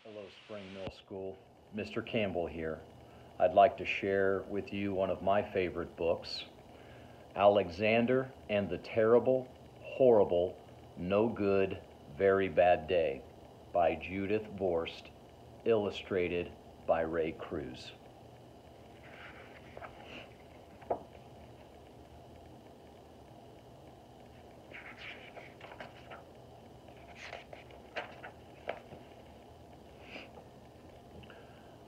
Hello, Spring Mill School. Mr. Campbell here. I'd like to share with you one of my favorite books, Alexander and the Terrible, Horrible, No Good, Very Bad Day by Judith Vorst, illustrated by Ray Cruz.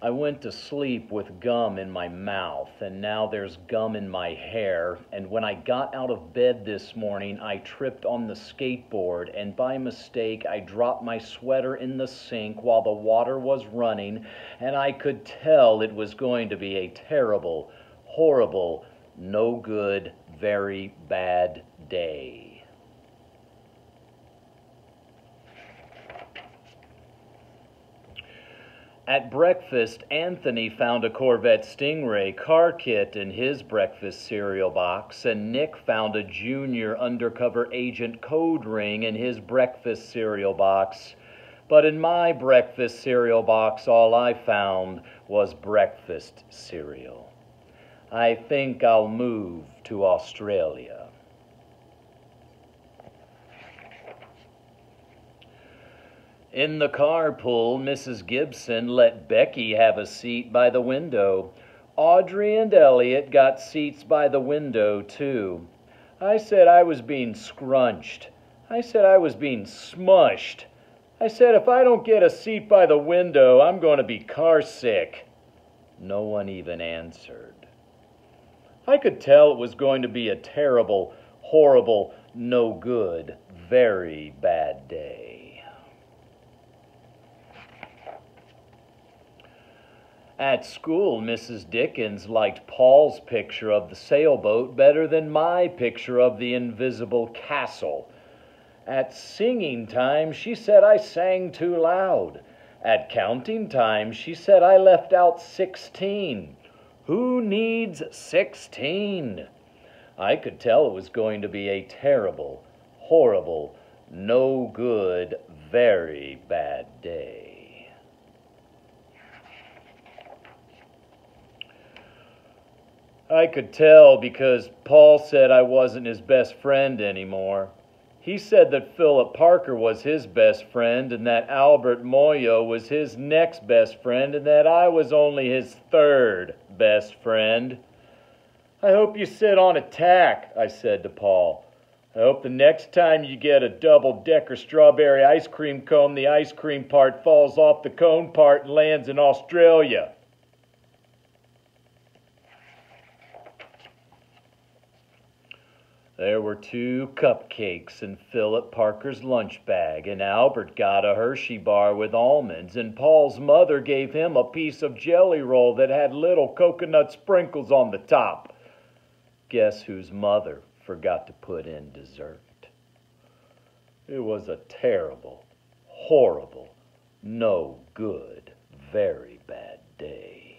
I went to sleep with gum in my mouth, and now there's gum in my hair. And when I got out of bed this morning, I tripped on the skateboard, and by mistake, I dropped my sweater in the sink while the water was running, and I could tell it was going to be a terrible, horrible, no good, very bad day. At breakfast, Anthony found a Corvette Stingray car kit in his breakfast cereal box, and Nick found a Junior Undercover Agent code ring in his breakfast cereal box. But in my breakfast cereal box, all I found was breakfast cereal. I think I'll move to Australia. In the carpool, Mrs. Gibson let Becky have a seat by the window. Audrey and Elliot got seats by the window, too. I said I was being scrunched. I said I was being smushed. I said if I don't get a seat by the window, I'm going to be car sick. No one even answered. I could tell it was going to be a terrible, horrible, no good, very bad day. At school, Mrs. Dickens liked Paul's picture of the sailboat better than my picture of the invisible castle. At singing time, she said I sang too loud. At counting time, she said I left out 16. Who needs 16? I could tell it was going to be a terrible, horrible, no good, very bad day. I could tell because Paul said I wasn't his best friend anymore. He said that Philip Parker was his best friend and that Albert Moyo was his next best friend and that I was only his third best friend. I hope you sit on a tack, I said to Paul. I hope the next time you get a double-decker strawberry ice cream cone, the ice cream part falls off the cone part and lands in Australia. There were 2 cupcakes in Philip Parker's lunch bag, and Albert got a Hershey bar with almonds, and Paul's mother gave him a piece of jelly roll that had little coconut sprinkles on the top. Guess whose mother forgot to put in dessert? It was a terrible, horrible, no good, very bad day.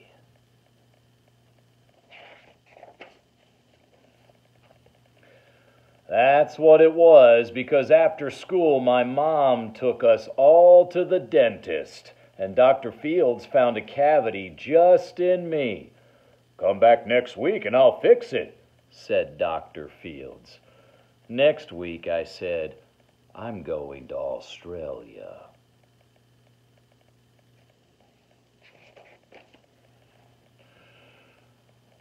That's what it was, because after school my mom took us all to the dentist, and Dr. Fields found a cavity just in me. "Come back next week and I'll fix it," said Dr. Fields. Next week, I said, I'm going to Australia.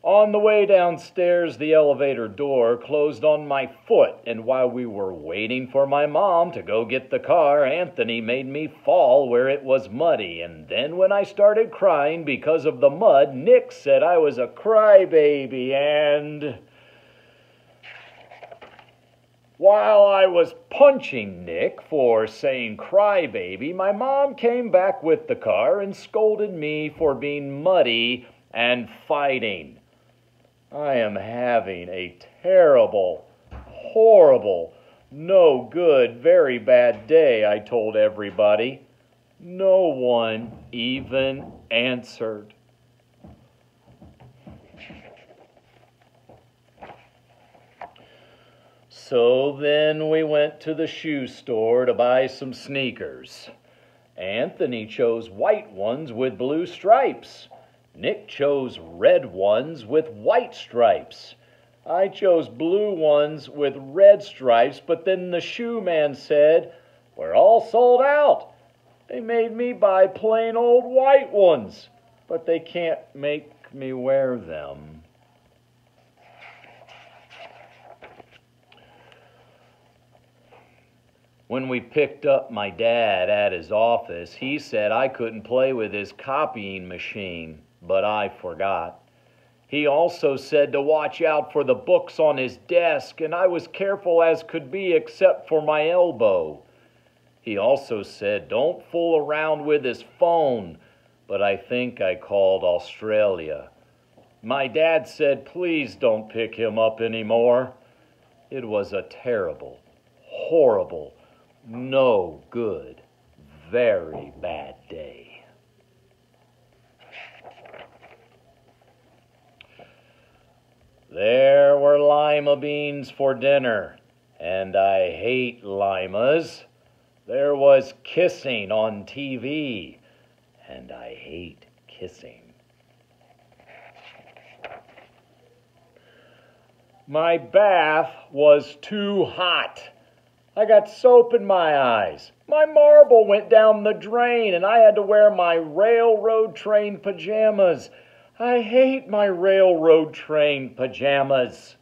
On the way downstairs, the elevator door closed on my foot, and while we were waiting for my mom to go get the car, Anthony made me fall where it was muddy, and then when I started crying because of the mud, Nick said I was a crybaby, and while I was punching Nick for saying crybaby, my mom came back with the car and scolded me for being muddy and fighting. I am having a terrible, horrible, no good, very bad day, I told everybody. No one even answered. So then we went to the shoe store to buy some sneakers. Anthony chose white ones with blue stripes. Nick chose red ones with white stripes. I chose blue ones with red stripes, but then the shoe man said, "We're all sold out." They made me buy plain old white ones, but they can't make me wear them. When we picked up my dad at his office, he said I couldn't play with his copying machine, but I forgot. He also said to watch out for the books on his desk, and I was careful as could be except for my elbow. He also said don't fool around with his phone, but I think I called Australia. My dad said please don't pick him up anymore. It was a terrible, horrible, no good, very bad day. There were lima beans for dinner, and I hate limas. There was kissing on TV, and I hate kissing. My bath was too hot. I got soap in my eyes. My marble went down the drain, and I had to wear my railroad train pajamas. I hate my railroad train pajamas.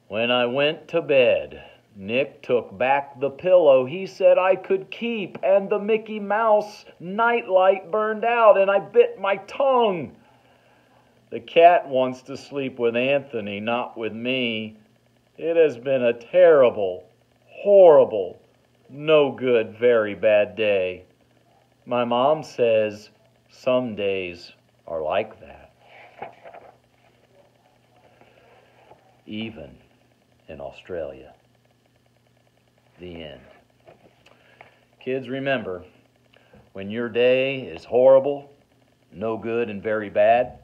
When I went to bed, Nick took back the pillow he said I could keep, and the Mickey Mouse nightlight burned out, and I bit my tongue. The cat wants to sleep with Anthony, not with me. It has been a terrible, horrible, no good, very bad day. My mom says some days are like that. Even in Australia. The end. Kids, remember, when your day is horrible, no good, and very bad,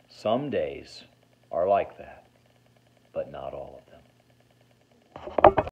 some days are like that, but not all of them.